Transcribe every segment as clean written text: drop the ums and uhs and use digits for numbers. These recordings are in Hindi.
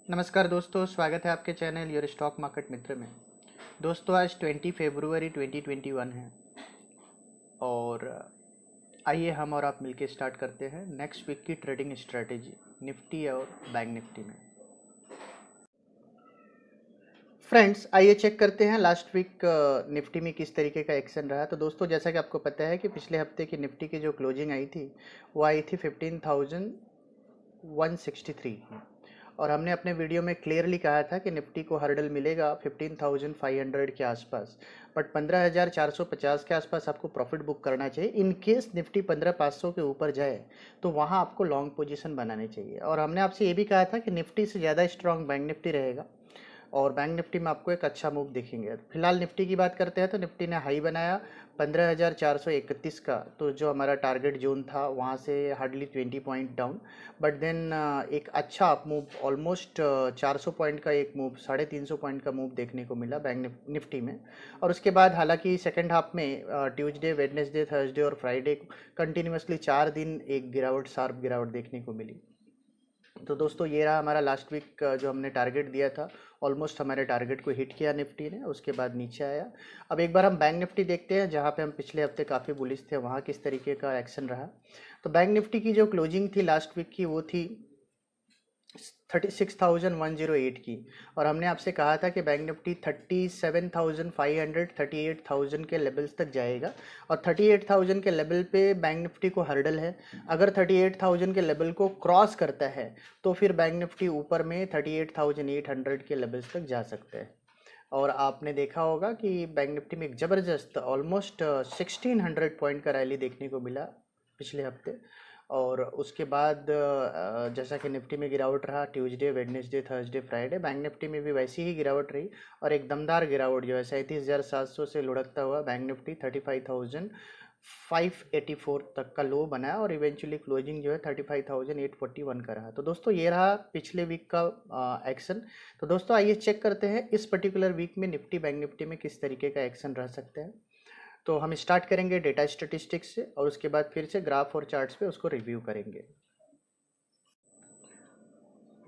नमस्कार दोस्तों, स्वागत है आपके चैनल योर स्टॉक मार्केट मित्र में। दोस्तों आज 20 फरवरी 2021 है और आइए हम और आप मिलके स्टार्ट करते हैं नेक्स्ट वीक की ट्रेडिंग स्ट्रेटेजी निफ्टी और बैंक निफ्टी में। फ्रेंड्स आइए चेक करते हैं लास्ट वीक निफ्टी में किस तरीके का एक्शन रहा। तो दोस्तों जैसा कि आपको पता है कि पिछले हफ्ते की निफ्टी की जो क्लोजिंग आई थी वो आई थी 15,163 और हमने अपने वीडियो में क्लियरली कहा था कि निफ्टी को हर्डल मिलेगा 15,500 के आसपास, बट 15,450 के आसपास आपको प्रॉफिट बुक करना चाहिए। इन केस निफ्टी 15,500 के ऊपर जाए तो वहाँ आपको लॉन्ग पोजीशन बनानी चाहिए। और हमने आपसे ये भी कहा था कि निफ्टी से ज़्यादा स्ट्रॉन्ग बैंक निफ्टी रहेगा और बैंक निफ्टी में आपको एक अच्छा मूव दिखेंगे। फिलहाल निफ्टी की बात करते हैं तो निफ्टी ने हाई बनाया 15,431 का, तो जो हमारा टारगेट जोन था वहाँ से hardly 20 point down, but then एक अच्छा अप मूव ऑलमोस्ट 400 पॉइंट का एक मूव 350 पॉइंट का मूव देखने को मिला बैंक निफ्टी में। और उसके बाद हालांकि सेकेंड हाफ में ट्यूसडे, वेडनेसडे, थर्सडे और फ्राइडे कंटिन्यूसली 4 दिन एक गिरावट, शार्प गिरावट देखने को मिली। तो दोस्तों ये रहा हमारा लास्ट वीक जो हमने टारगेट दिया था, ऑलमोस्ट हमारे टारगेट को हिट किया निफ्टी ने, उसके बाद नीचे आया। अब एक बार हम बैंक निफ्टी देखते हैं जहाँ पे हम पिछले हफ्ते काफ़ी बुलिश थे, वहाँ किस तरीके का एक्शन रहा। तो बैंक निफ्टी की जो क्लोजिंग थी लास्ट वीक की वो थी 36,108 की, और हमने आपसे कहा था कि बैंक निफ्टी 37,500 38,000 के लेवल्स तक जाएगा और 38,000 के लेवल पे बैंक निफ्टी को हर्डल है। अगर 38,000 के लेवल को क्रॉस करता है तो फिर बैंक निफ्टी ऊपर में 38,800 के लेवल्स तक जा सकते हैं। और आपने देखा होगा कि बैंक निफ्टी में एक ज़बरदस्त ऑलमोस्ट 1600 पॉइंट का रैली देखने को मिला पिछले हफ्ते। और उसके बाद जैसा कि निफ्टी में गिरावट रहा Tuesday, Wednesday, Thursday, Friday, bank Nifty में भी वैसी ही गिरावट रही और एक दमदार गिरावट जो है 37,700 से लुढ़कता हुआ बैंक निफ्टी 35,584 तक का लो बनाया और इवेंचुअली क्लोजिंग जो है 35,841 का रहा। तो दोस्तों ये रहा पिछले वीक का एक्शन। तो दोस्तों आइए चेक करते हैं इस पर्टिकुलर वीक में निफ्टी, बैंक निफ्टी में किस तरीके का एक्शन रह सकता है। तो हम स्टार्ट करेंगे डेटा स्टेटिस्टिक्स से और उसके बाद फिर से ग्राफ और चार्ट्स पे उसको रिव्यू करेंगे।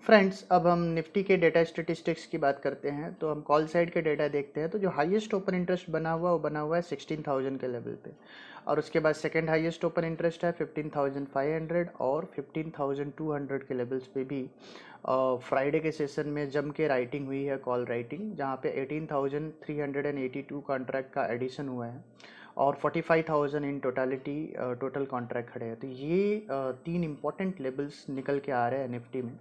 फ्रेंड्स अब हम निफ्टी के डेटा स्टेटिस्टिक्स की बात करते हैं। तो हम कॉल साइड के डेटा देखते हैं। तो जो हाईएस्ट ओपन इंटरेस्ट बना हुआ वो बना हुआ है 16,000 के लेवल पे, और उसके बाद सेकंड हाईएस्ट ओपन इंटरेस्ट है 15,500 और 15,200 के लेवल्स पे भी फ्राइडे के सेशन में जम के राइटिंग हुई है, कॉल राइटिंग, जहाँ पे 18,382 कॉन्ट्रैक्ट का एडिशन हुआ है और 45,000 इन टोटलिटी टोटल कॉन्ट्रैक्ट खड़े हैं। तो ये तीन इंपॉर्टेंट लेवल्स निकल के आ रहे हैं निफ्टी में।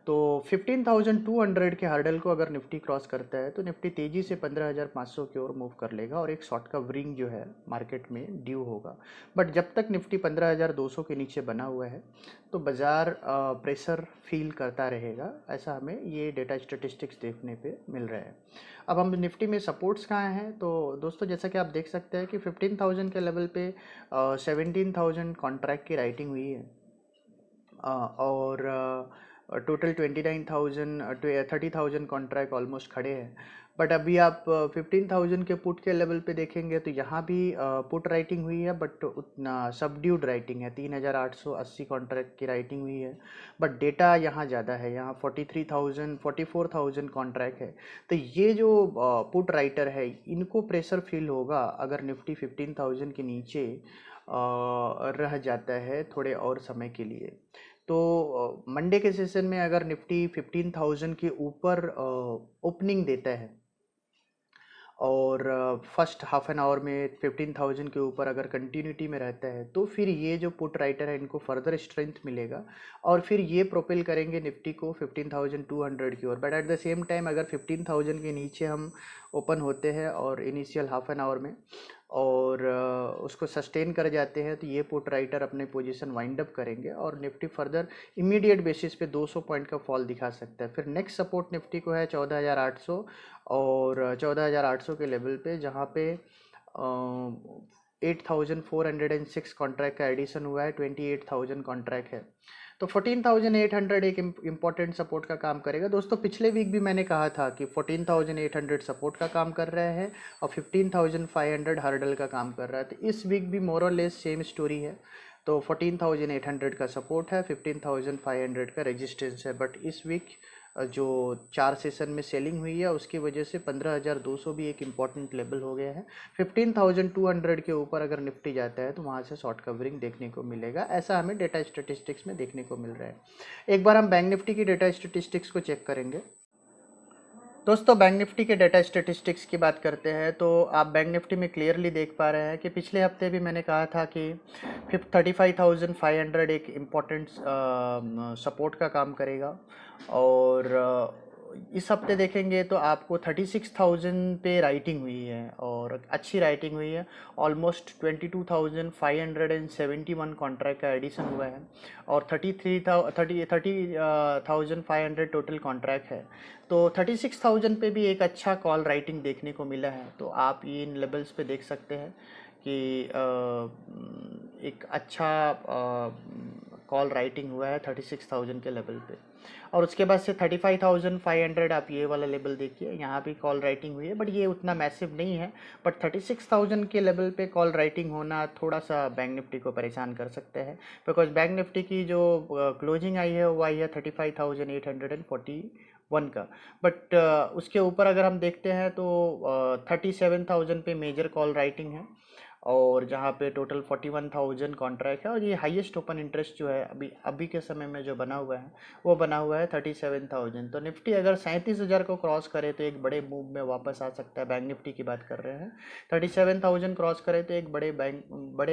तो 15,200 के हर्डल को अगर निफ्टी क्रॉस करता है तो निफ्टी तेज़ी से 15,500 की ओर मूव कर लेगा और एक शॉर्ट कवरिंग जो है मार्केट में ड्यू होगा। बट जब तक निफ्टी 15,200 के नीचे बना हुआ है तो बाज़ार प्रेशर फील करता रहेगा, ऐसा हमें ये डेटा स्टेटिस्टिक्स देखने पे मिल रहा है। अब हम निफ्टी में सपोर्ट्स कहाँ हैं, तो दोस्तों जैसा कि आप देख सकते हैं कि 15,000 के लेवल पे 17,000 कॉन्ट्रैक्ट की राइटिंग हुई है और टोटल 29,000 30,000 कॉन्ट्रैक्ट ऑलमोस्ट खड़े हैं। बट अभी आप 15,000 के पुट के लेवल पे देखेंगे तो यहाँ भी पुट राइटिंग हुई है, बट उतना सबड्यूड राइटिंग है, 3,880 कॉन्ट्रैक्ट की राइटिंग हुई है। बट डेटा यहाँ ज़्यादा है, यहाँ 43,000 44,000 कॉन्ट्रैक्ट है। तो ये जो पुट राइटर है इनको प्रेशर फील होगा अगर निफ्टी 15,000 के नीचे रह जाता है थोड़े और समय के लिए। तो मंडे के सेशन में अगर निफ्टी 15,000 के ऊपर ओपनिंग देता है और फर्स्ट हाफ एन आवर में 15,000 के ऊपर अगर कंटिन्यूटी में रहता है तो फिर ये जो पुट राइटर है इनको फर्दर स्ट्रेंथ मिलेगा और फिर ये प्रोपेल करेंगे निफ्टी को 15,200 की ओर। But at the same time अगर 15,000 के नीचे हम ओपन होते हैं और इनिशियल हाफ एन आवर में और उसको सस्टेन कर जाते हैं तो ये पुट राइटर अपने पोजीशन वाइंड अप करेंगे और निफ्टी फर्दर इमीडिएट बेसिस पे 200 पॉइंट का फॉल दिखा सकता है। फिर नेक्स्ट सपोर्ट निफ्टी को है 14,800 और 14,800 के लेवल पे, जहाँ पे 8,406 कॉन्ट्रैक्ट का एडिशन हुआ है, 28,000 कॉन्ट्रैक्ट है। तो 14,800 एक इम्पॉर्टेंट सपोर्ट का काम करेगा। दोस्तों पिछले वीक भी मैंने कहा था कि 14,800 सपोर्ट का काम कर रहे हैं और 15,500 हर्डल का काम कर रहा है। तो इस वीक भी मोर और लेस सेम स्टोरी है। तो 14,800 का सपोर्ट है, 15,500 का रेजिस्टेंस है। बट इस वीक जो 4 सेशन में सेलिंग हुई है उसकी वजह से 15,200 भी एक इम्पॉर्टेंट लेवल हो गया है। 15,200 के ऊपर अगर निफ्टी जाता है तो वहाँ से शॉर्ट कवरिंग देखने को मिलेगा, ऐसा हमें डेटा स्टेटिस्टिक्स में देखने को मिल रहा है। एक बार हम बैंक निफ्टी की डेटा स्टेटिस्टिक्स को चेक करेंगे। दोस्तों बैंक निफ्टी के डाटा स्टेटिस्टिक्स की बात करते हैं तो आप बैंक निफ्टी में क्लियरली देख पा रहे हैं कि पिछले हफ्ते भी मैंने कहा था कि 35,500 एक इम्पॉर्टेंट सपोर्ट का काम करेगा, और इस हफ्ते देखेंगे तो आपको 36,000 पे राइटिंग हुई है और अच्छी राइटिंग हुई है। ऑलमोस्ट 22,571 कॉन्ट्रैक्ट का एडिशन हुआ है और 30,500 टोटल कॉन्ट्रैक्ट है। तो 36,000 पे भी एक अच्छा कॉल राइटिंग देखने को मिला है। तो आप इन लेवल्स पे देख सकते हैं कि एक अच्छा कॉल राइटिंग हुआ है 36,000 के लेवल पे। और उसके बाद से 35,500 आप ये वाला लेवल देखिए, यहाँ भी कॉल राइटिंग हुई है, बट ये उतना मैसिव नहीं है। बट 36,000 के लेवल पे कॉल राइटिंग होना थोड़ा सा बैंक निफ्टी को परेशान कर सकते हैं, बिकॉज बैंक निफ्टी की जो क्लोजिंग आई है वो आई है 35,841 का। बट उसके ऊपर अगर हम देखते हैं तो 37,000 पे मेजर कॉल राइटिंग है, और जहाँ पे टोटल 41,000 कॉन्ट्रैक्ट है। और ये हाईएस्ट ओपन इंटरेस्ट जो है अभी अभी के समय में जो बना हुआ है वो बना हुआ है 37,000। तो निफ्टी अगर 37,000 को क्रॉस करे तो एक बड़े मूव में वापस आ सकता है। बैंक निफ्टी की बात कर रहे हैं, 37,000 क्रॉस करे तो एक बड़े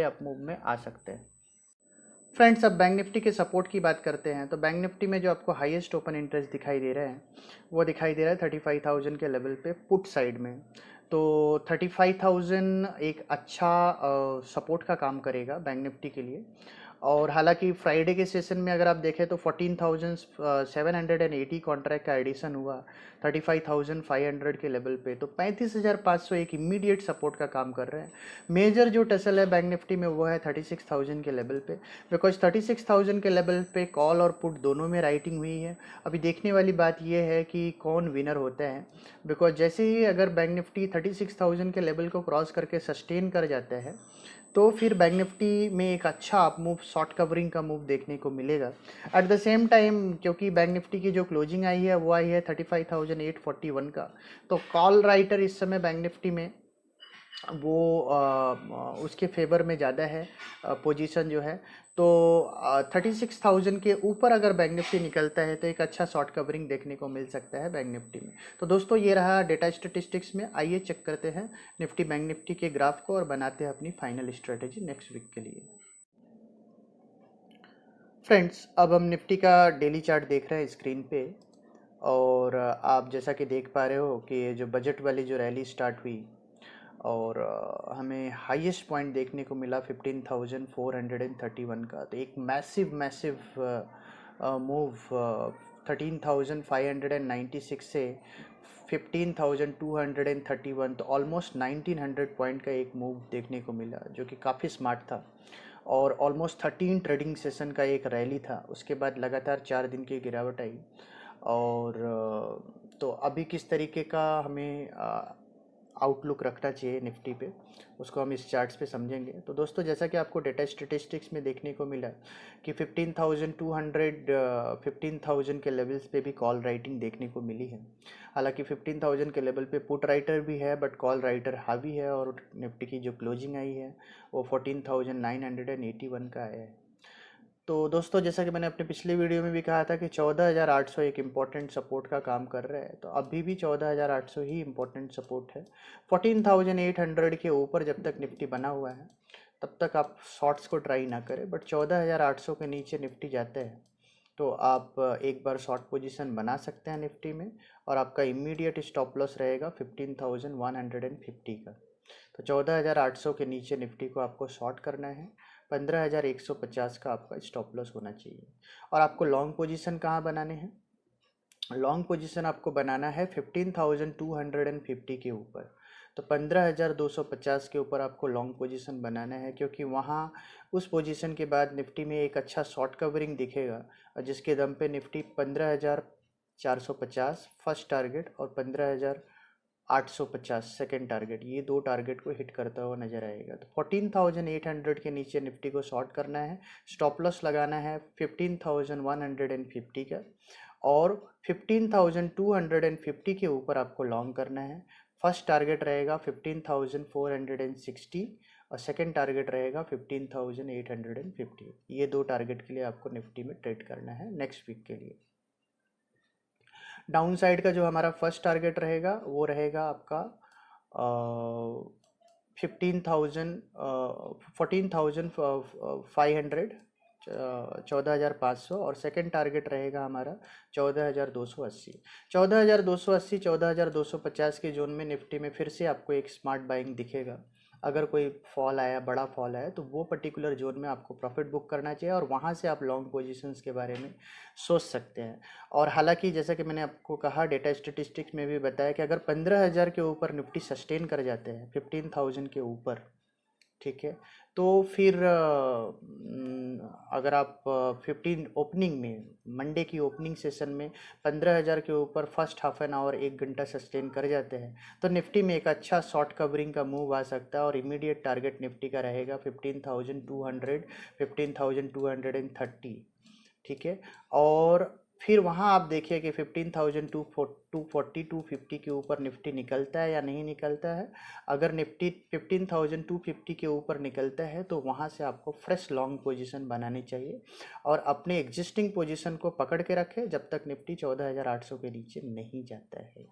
अप मूव में आ सकते हैं। फ्रेंड्स, अब बैंक निफ्टी के सपोर्ट की बात करते हैं तो बैंक निफ्टी में जो आपको हाईएस्ट ओपन इंटरेस्ट दिखाई दे रहा है वो दिखाई दे रहा है 35,000 के लेवल पे पुट साइड में। तो 35,000 एक अच्छा सपोर्ट का काम करेगा बैंक निफ्टी के लिए। और हालांकि फ्राइडे के सेशन में अगर आप देखें तो 14,780 कॉन्ट्रैक्ट का एडिशन हुआ 35,500 के लेवल पे। तो 35,500 एक इमीडिएट सपोर्ट का काम कर रहे हैं। मेजर जो टसल है बैंक निफ्टी में वो है 36,000 के लेवल पे, बिकॉज 36,000 के लेवल पे कॉल और पुट दोनों में राइटिंग हुई है। अभी देखने वाली बात यह है कि कौन विनर होता है, बिकॉज जैसे ही अगर बैंक निफ्टी 36,000 के लेवल को क्रॉस करके सस्टेन कर जाता है तो फिर बैंक निफ्टी में एक अच्छा अप मूव, शॉर्ट कवरिंग का मूव देखने को मिलेगा। एट द सेम टाइम क्योंकि बैंक निफ्टी की जो क्लोजिंग आई है वो आई है 35,841 का, तो कॉल राइटर इस समय बैंक निफ्टी में वो उसके फेवर में ज़्यादा है पोजीशन जो है। तो 36,000 के ऊपर अगर बैंक निफ्टी निकलता है तो एक अच्छा शॉर्ट कवरिंग देखने को मिल सकता है बैंक निफ्टी में। तो दोस्तों ये रहा डेटा स्टेटिस्टिक्स में। आइए चेक करते हैं निफ्टी बैंक निफ्टी के ग्राफ को और बनाते हैं अपनी फाइनल स्ट्रेटेजी नेक्स्ट वीक के लिए। फ्रेंड्स, अब हम निफ्टी का डेली चार्ट देख रहे हैं स्क्रीन पे, और आप जैसा कि देख पा रहे हो कि ये जो बजट वाली जो रैली स्टार्ट हुई और हमें हाईएस्ट पॉइंट देखने को मिला 15,431 का। तो एक मैसिव मूव 13,596 से 15,231, तो ऑलमोस्ट 1,900 पॉइंट का एक मूव देखने को मिला जो कि काफ़ी स्मार्ट था। और ऑलमोस्ट 13 ट्रेडिंग सेशन का एक रैली था, उसके बाद लगातार 4 दिन की गिरावट आई। और तो अभी किस तरीके का हमें आउटलुक रखना चाहिए निफ्टी पे, उसको हम इस चार्ट्स पे समझेंगे। तो दोस्तों जैसा कि आपको डेटा स्टेटिस्टिक्स में देखने को मिला कि 15,000 के लेवल्स पे भी कॉल राइटिंग देखने को मिली है। हालांकि 15,000 के लेवल पे पुट राइटर भी है बट कॉल राइटर हावी है, और निफ्टी की जो क्लोजिंग आई है वो 14,981 का है। तो दोस्तों जैसा कि मैंने अपने पिछले वीडियो में भी कहा था कि 14,800 एक इम्पॉर्टेंट सपोर्ट का काम कर रहा है, तो अभी भी 14,800 ही इम्पोर्टेंट सपोर्ट है। 14,800 के ऊपर जब तक निफ्टी बना हुआ है तब तक आप शॉर्ट्स को ट्राई ना करें, बट 14,800 के नीचे निफ्टी जाते हैं तो आप एक बार शॉर्ट पोजीशन बना सकते हैं निफ्टी में, और आपका इमीडिएट स्टॉप लॉस रहेगा 15,150 का। तो 14,800 के नीचे निफ्टी को आपको शॉर्ट करना है, 15,150 का आपका स्टॉप लॉस होना चाहिए। और आपको लॉन्ग पोजीशन कहाँ बनाने हैं? लॉन्ग पोजीशन आपको बनाना है 15,250 के ऊपर। तो 15,250 के ऊपर आपको लॉन्ग पोजीशन बनाना है, क्योंकि वहाँ उस पोजीशन के बाद निफ्टी में एक अच्छा शॉर्ट कवरिंग दिखेगा, और जिसके दम पे निफ्टी 15,450 फर्स्ट टारगेट और 15,850 सेकेंड टारगेट, ये दो टारगेट को हिट करता हुआ नजर आएगा। तो 14,800 के नीचे निफ्टी को शॉर्ट करना है, स्टॉप लॉस लगाना है 15,150 का, और 15,250 के ऊपर आपको लॉन्ग करना है। फर्स्ट टारगेट रहेगा 15,460 और सेकंड टारगेट रहेगा 15,850। ये दो टारगेट के लिए आपको निफ्टी में ट्रेड करना है नेक्स्ट वीक के लिए। डाउन साइड का जो हमारा फर्स्ट टारगेट रहेगा वो रहेगा आपका 14,500 14,500 और सेकंड टारगेट रहेगा हमारा 14,280। 14,280 14,250 के जोन में निफ्टी में फिर से आपको एक स्मार्ट बाइंग दिखेगा। अगर कोई फॉल आया, बड़ा फॉल आया, तो वो पर्टिकुलर जोन में आपको प्रॉफिट बुक करना चाहिए और वहाँ से आप लॉन्ग पोजीशंस के बारे में सोच सकते हैं। और हालांकि जैसा कि मैंने आपको कहा, डेटा स्टेटिस्टिक्स में भी बताया कि अगर 15,000 के ऊपर निफ्टी सस्टेन कर जाते हैं 15,000 के ऊपर, ठीक है, तो फिर अगर आप 15 ओपनिंग में, मंडे की ओपनिंग सेशन में 15,000 के ऊपर फर्स्ट हाफ एन आवर 1 घंटा सस्टेन कर जाते हैं तो निफ्टी में एक अच्छा शॉर्ट कवरिंग का मूव आ सकता है और इमीडिएट टारगेट निफ्टी का रहेगा 15,200 15,230, ठीक है। और फिर वहाँ आप देखिए कि 15,240 250 के ऊपर निफ्टी निकलता है या नहीं निकलता है। अगर निफ्टी 15,250 के ऊपर निकलता है तो वहाँ से आपको फ्रेश लॉन्ग पोजीशन बनानी चाहिए और अपने एग्जिस्टिंग पोजीशन को पकड़ के रखें जब तक निफ्टी 14,800 के नीचे नहीं जाता है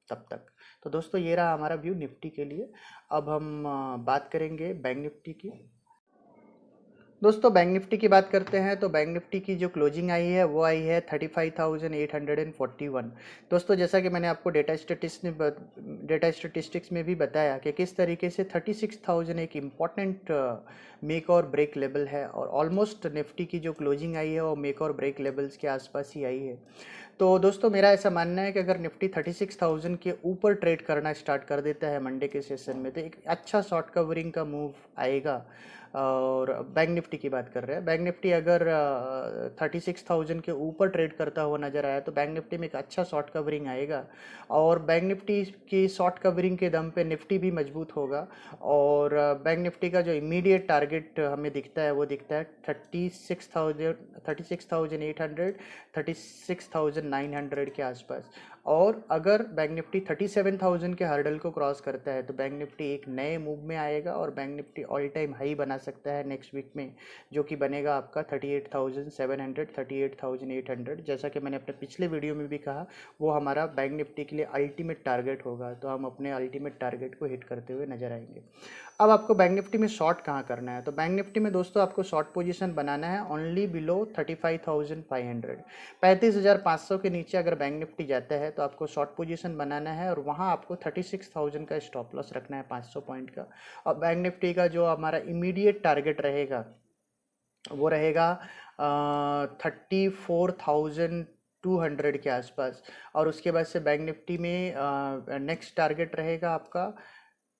तब तक। तो दोस्तों ये रहा हमारा व्यू निफ्टी के लिए। अब हम बात करेंगे बैंक निफ्टी की। दोस्तों बैंक निफ्टी की बात करते हैं तो बैंक निफ्टी की जो क्लोजिंग आई है वो आई है 35,841। दोस्तों जैसा कि मैंने आपको डेटा स्टेटिस्टिक्स में भी बताया कि किस तरीके से 36,000 एक इम्पॉर्टेंट मेक और ब्रेक लेवल है और ऑलमोस्ट निफ्टी की जो क्लोजिंग आई है वो मेक और ब्रेक लेवल्स के आसपास ही आई है। तो दोस्तों मेरा ऐसा मानना है कि अगर निफ्टी 36,000 के ऊपर ट्रेड करना स्टार्ट कर देता है मंडे के सेशन में तो एक अच्छा शॉर्ट कवरिंग का मूव आएगा। और बैंक निफ्टी की बात कर रहे हैं, बैंक निफ्टी अगर 36,000 के ऊपर ट्रेड करता हुआ नजर आया तो बैंक निफ्टी में एक अच्छा शॉर्ट कवरिंग आएगा और बैंक निफ्टी की शॉर्ट कवरिंग के दम पे निफ्टी भी मजबूत होगा। और बैंक निफ्टी का जो इमीडिएट टारगेट हमें दिखता है वो दिखता है 36,800 36,900 के आसपास। और अगर बैंक निफ्टी 37,000 के हर्डल को क्रॉस करता है तो बैंक निफ्टी एक नए मूव में आएगा और bank Nifty all time high बना सकता है नेक्स्ट वीक में, जो कि बनेगा आपका 38,700 38,800। जैसा कि मैंने अपने पिछले वीडियो में भी कहा, वो हमारा बैंक निफ्टी के लिए अल्टीमेट टारगेट होगा, तो हम अपने अल्टीमेट टारगेट को हिट करते हुए नजर आएंगे। अब आपको बैंक निफ्टी में शॉर्ट कहाँ करना है, तो बैंक निफ्टी में दोस्तों आपको शॉर्ट पोजीशन बनाना है ओनली बिलो 35,500। 35,500 के नीचे अगर बैंक निफ्टी जाता है तो आपको शॉर्ट पोजीशन बनाना है और वहाँ आपको 36,000 का स्टॉप लॉस रखना है 500 पॉइंट का। और बैंक निफ्टी का जो हमारा इमीडिएट टारगेट रहेगा वो रहेगा 34,200 के आसपास। और उसके बाद से बैंक निफ्टी में नेक्स्ट टारगेट रहेगा आपका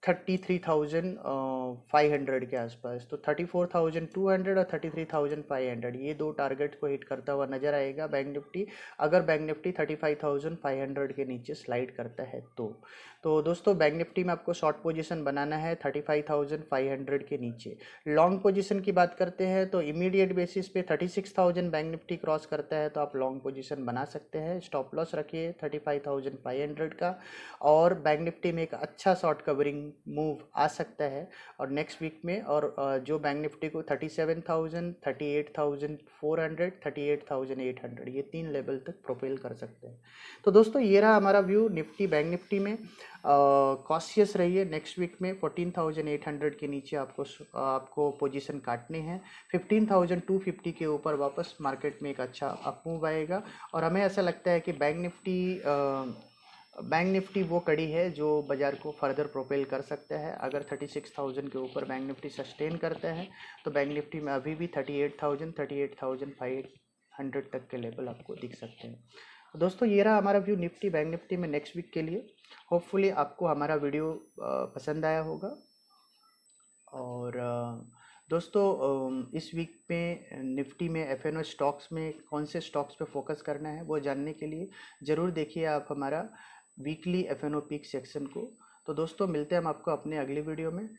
33,500 के आसपास। तो 34,200 और 33,500 ये दो टारगेट को हिट करता हुआ नजर आएगा बैंक निफ्टी, अगर बैंक निफ्टी 35,500 के नीचे स्लाइड करता है तो दोस्तों बैंक निफ्टी में आपको शॉर्ट पोजीशन बनाना है 35,500 के नीचे। लॉन्ग पोजीशन की बात करते हैं तो इमीडिएट बेसिस पे 36,000 बैंक निफ्टी क्रॉस करता है तो आप लॉन्ग पोजीशन बना सकते हैं। स्टॉप लॉस रखिए 35,500 का और बैंक निफ्टी में एक अच्छा शॉर्ट कवरिंग मूव आ सकता है और नेक्स्ट वीक में। और जो बैंक निफ्टी को 37,000 38,400 38,800 ये 3 लेवल तक प्रोपेल कर सकते हैं। तो दोस्तों ये रहा हमारा व्यू निफ्टी बैंक निफ्टी में। कॉशियस रहिए, नेक्स्ट वीक में 14,800 के नीचे आपको पोजीशन काटने हैं। 15,250 के ऊपर वापस मार्केट में एक अच्छा अप मूव आएगा और हमें ऐसा लगता है कि बैंक निफ्टी वो कड़ी है जो बाज़ार को फर्दर प्रोपेल कर सकता है। अगर 36,000 के ऊपर बैंक निफ्टी सस्टेन करता है तो बैंक निफ्टी में अभी भी 38,000 38,500 तक के लेवल आपको दिख सकते हैं। दोस्तों ये रहा हमारा व्यू निफ्टी बैंक निफ्टी में नेक्स्ट वीक के लिए। होपफुली आपको हमारा वीडियो पसंद आया होगा। और दोस्तों इस वीक में निफ्टी में एफएनओ स्टॉक्स में कौन से स्टॉक्स पे फोकस करना है वो जानने के लिए ज़रूर देखिए आप हमारा वीकली एफएनओ पीक सेक्शन को। तो दोस्तों मिलते हैं हम आपको अपने अगले वीडियो में।